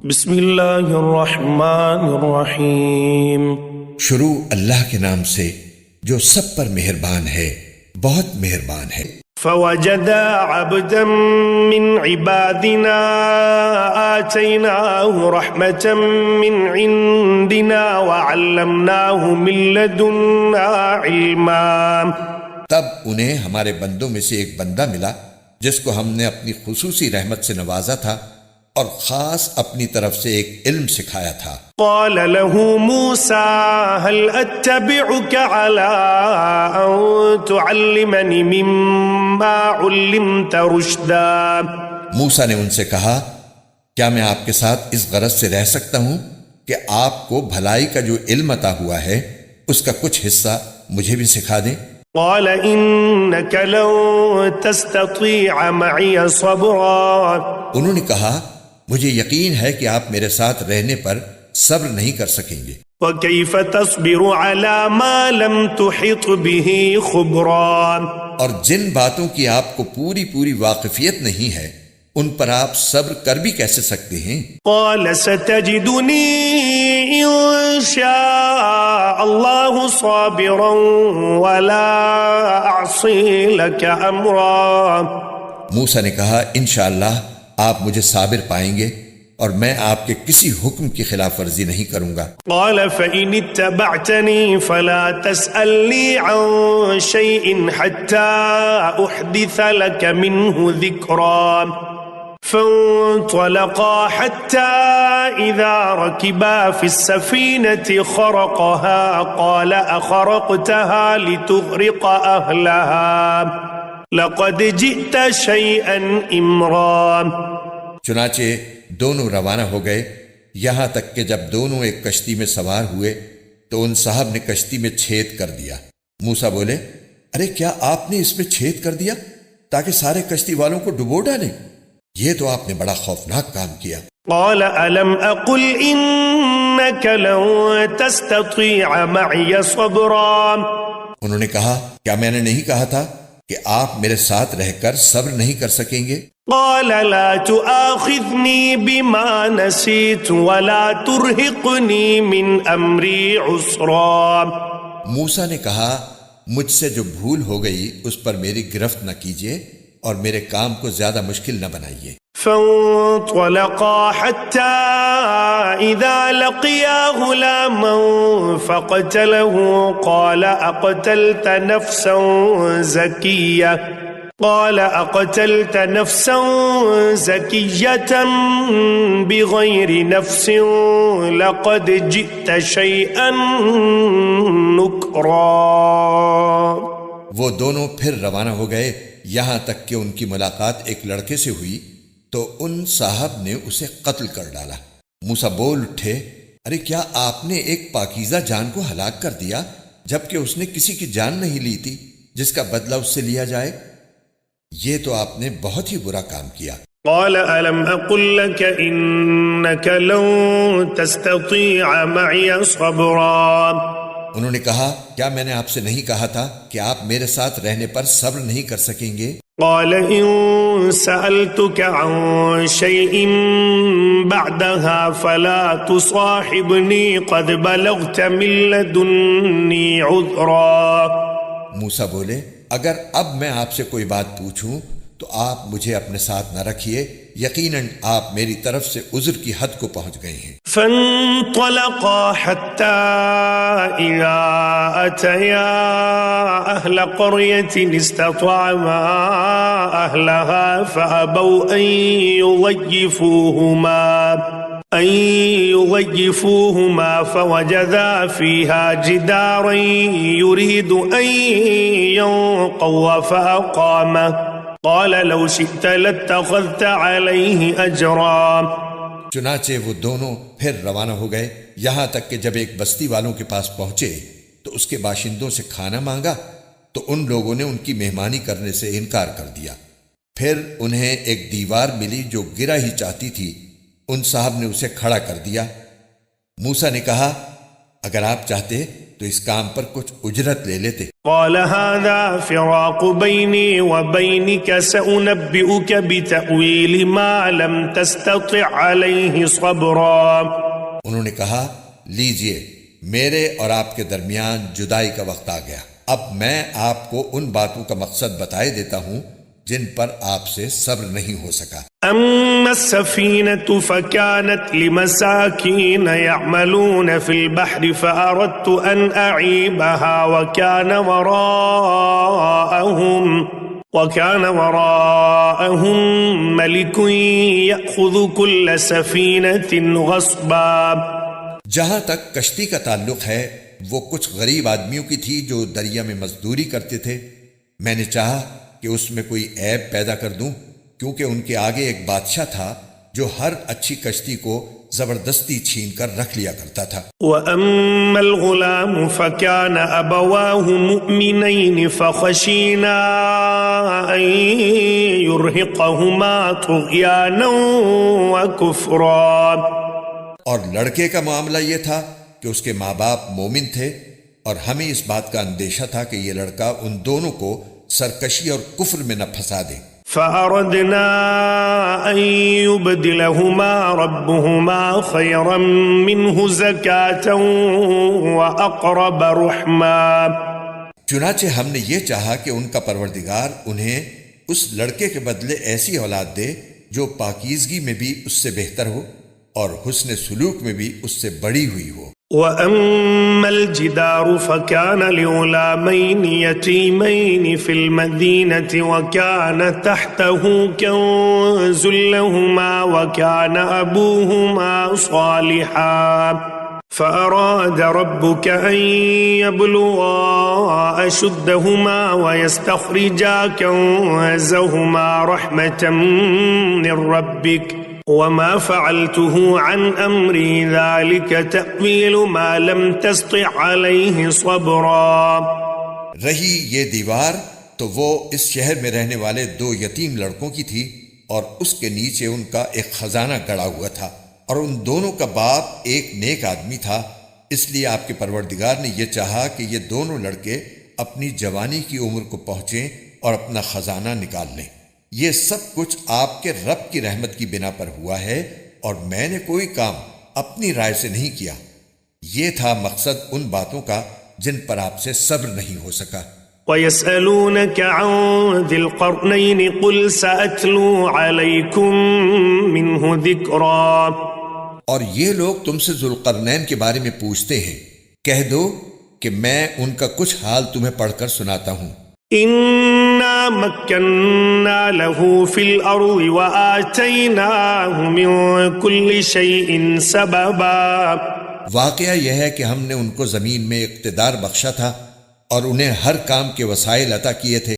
بسم اللہ الرحمن الرحیم۔ شروع اللہ کے نام سے جو سب پر مہربان ہے، بہت مہربان ہے۔ فوجدا عبدا من عبادنا آتيناه رحمة من عندنا وعلمناه من لدنا علما۔ تب انہیں ہمارے بندوں میں سے ایک بندہ ملا جس کو ہم نے اپنی خصوصی رحمت سے نوازا تھا اور خاص اپنی طرف سے ایک علم سکھایا تھا۔ قال له موسى هل أتبعك على أن تعلمني مما علمت رشدا۔ موسیٰ نے ان سے کہا، کیا میں آپ کے ساتھ اس غرض سے رہ سکتا ہوں کہ آپ کو بھلائی کا جو علم عطا ہوا ہے اس کا کچھ حصہ مجھے بھی سکھا دیں؟ قال إنك لن تستطيع معي صبرا۔ انہوں نے کہا، مجھے یقین ہے کہ آپ میرے ساتھ رہنے پر صبر نہیں کر سکیں گے۔ وكيف تصبر على ما لم تحط به خبرا۔ اور جن باتوں کی آپ کو پوری واقفیت نہیں ہے ان پر آپ صبر کر بھی کیسے سکتے ہیں؟ قال ستجدني إن شاء الله صابرا ولا أعصي لك أمرا۔ موسیٰ نے کہا، انشاءاللہ آپ مجھے صابر پائیں گے اور میں آپ کے کسی حکم کی خلاف ورزی نہیں کروں گا۔ قال فإن اتبعتني فلا تسألني عن شيء حتى أحدث لك منه ذكرا۔ فانطلقا حتى إذا ركبا في السفينة خرقها قال أخرقتها لتغرق أهلها لقد جئت شيئا إمرا۔ چنانچہ دونوں روانہ ہو گئے، یہاں تک کہ جب دونوں ایک کشتی میں سوار ہوئے تو ان صاحب نے کشتی میں چھید کر دیا۔ موسیٰ بولے، ارے کیا آپ نے اس میں چھید کر دیا تاکہ سارے کشتی والوں کو ڈبو ڈالیں؟ یہ تو آپ نے بڑا خوفناک کام کیا۔ قال ألم أقل إنك لن تستطيع معي صبرا۔ انہوں نے کہا، کیا میں نے نہیں کہا تھا کہ آپ میرے ساتھ رہ کر صبر نہیں کر سکیں گے؟ قال لا تؤاخذني بما نسيت ولا ترهقني من أمري عسرا۔ موسیٰ نے کہا، مجھ سے جو بھول ہو گئی اس پر میری گرفت نہ کیجیے اور میرے کام کو زیادہ مشکل نہ بنائیے۔ فانطلقا حتى إذا لقيا غلاما فقتله قال أقتلت نفسا زكية بغير نفس لقد جئت شيئا نكرا۔ وہ دونوں پھر روانہ ہو گئے، یہاں تک کہ ان کی ملاقات ایک لڑکے سے ہوئی تو ان صاحب نے اسے قتل کر ڈالا۔ موسیٰ بول اٹھے، ارے کیا آپ نے ایک پاکیزہ جان کو ہلاک کر دیا جبکہ اس نے کسی کی جان نہیں لی تھی جس کا بدلہ اس سے لیا جائے؟ یہ تو آپ نے بہت ہی برا کام کیا۔ قال ألم أقل لك إنك لن تستطيع معي صبرا۔ انہوں نے کہا، کیا میں نے آپ سے نہیں کہا تھا کہ آپ میرے ساتھ رہنے پر صبر نہیں کر سکیں گے؟ قال إن سألتك عن شيء بعدها فلا تصاحبني قد بلغت من لدني عذرا۔ موسیٰ بولے، اگر اب میں آپ سے کوئی بات پوچھوں تو آپ مجھے اپنے ساتھ نہ رکھیے، یقیناً آپ میری طرف سے عذر کی حد کو پہنچ گئے ہیں۔ فانطلقا حتى إذا أتيا أهل قرية استطعما أهلها فأبوا أن يضيفوهما فوجدا فيها جدارا يريد أن ينقض فأقامه قال لو شئت لاتخذت عليه أجرا۔ چنانچہ وہ دونوں پھر روانہ ہو گئے، یہاں تک کہ جب ایک بستی والوں کے پاس پہنچے تو اس کے باشندوں سے کھانا مانگا تو ان لوگوں نے ان کی مہمانی کرنے سے انکار کر دیا۔ پھر انہیں ایک دیوار ملی جو گرا ہی چاہتی تھی، ان صاحب نے اسے کھڑا کر دیا۔ موسیٰ نے کہا، اگر آپ چاہتے تو اس کام پر کچھ اجرت لے لیتے۔ قال هذا فراق بيني وبينك سأنبئك بتأويل ما لم تستطع عليه صبرا۔ انہوں نے کہا لیجئے میرے اور آپ کے درمیان جدائی کا وقت آ گیا، اب میں آپ کو ان باتوں کا مقصد بتائے دیتا ہوں جن پر آپ سے صبر نہیں ہو سکا۔ أما السفينة فكانت لمساكين يعملون في البحر فأردت أن أعيبها وكان وراءهم ملك يأخذ كل سفينة غصبا۔ جہاں تک کشتی کا تعلق ہے وہ کچھ غریب آدمیوں کی تھی جو دریا میں مزدوری کرتے تھے، میں نے چاہا کہ اس میں کوئی عیب پیدا کر دوں، کیونکہ ان کے آگے ایک بادشاہ تھا جو ہر اچھی کشتی کو زبردستی چھین کر رکھ لیا کرتا تھا۔ وَأَمَّا الْغُلَامُ فَكَانَ أَبَوَاهُ مُؤْمِنَيْنِ فَخَشِينَا أَن يُرْهِقَهُمَا طُغْيَانًا وَكُفْرًا۔ اور لڑکے کا معاملہ یہ تھا کہ اس کے ماں باپ مومن تھے، اور ہمیں اس بات کا اندیشہ تھا کہ یہ لڑکا ان دونوں کو سرکشی اور کفر میں نہ پھنسا دے۔ فَأَرَدْنَا أَن يُبْدِلَهُمَا رَبُّهُمَا خَيْرًا مِّنْهُ زَكَاةً وَأَقْرَبَ رُحْمًا۔ چنانچہ ہم نے یہ چاہا کہ ان کا پروردگار انہیں اس لڑکے کے بدلے ایسی اولاد دے جو پاکیزگی میں بھی اس سے بہتر ہو اور حسن سلوک میں بھی اس سے بڑی ہوئی ہو۔ وَأَمَّا الْجِدَارُ فَكَانَ لِغُلَامَيْنِ يَتِيمَيْنِ فِي الْمَدِينَةِ وَكَانَ تَحْتَهُ كَنْزٌ لَهُمَا وَكَانَ أَبُوهُمَا صَالِحًا فَأَرَادَ رَبُّكَ أَنْ يَبْلُغَا أَشُدَّهُمَا وَيَسْتَخْرِجَا كَنْزَهُمَا رَحْمَةً مِّن رَبِّكَ وما فعلته عن امری ذلك تأویل ما لم تستطع علیہ صبرا۔ رہی یہ دیوار تو وہ اس شہر میں رہنے والے 2 یتیم لڑکوں کی تھی، اور اس کے نیچے ان کا ایک خزانہ گڑا ہوا تھا، اور ان دونوں کا باپ ایک نیک آدمی تھا، اس لیے آپ کے پروردگار نے یہ چاہا کہ یہ دونوں لڑکے اپنی جوانی کی عمر کو پہنچیں اور اپنا خزانہ نکال لیں۔ یہ سب کچھ آپ کے رب کی رحمت کی بنا پر ہوا ہے، اور میں نے کوئی کام اپنی رائے سے نہیں کیا۔ یہ تھا مقصد ان باتوں کا جن پر آپ سے صبر نہیں ہو سکا۔ وَيَسْأَلُونَكَ عَنْ ذِي الْقَرْنَيْنِ قُلْ سَأَتْلُو عَلَيْكُمْ مِنْهُ ذِكْرًا۔ اور یہ لوگ تم سے ذوالقرنین کے بارے میں پوچھتے ہیں، کہہ دو کہ میں ان کا کچھ حال تمہیں پڑھ کر سناتا ہوں۔ إِنَّا مَكَّنَّا لَهُ فِي الْأَرْضِ وَآتَيْنَاهُ مِنْ كُلِّ شَيْءٍ سَبَبًا۔ واقعہ یہ ہے کہ ہم نے ان کو زمین میں اقتدار بخشا تھا اور انہیں ہر کام کے وسائل عطا کیے تھے۔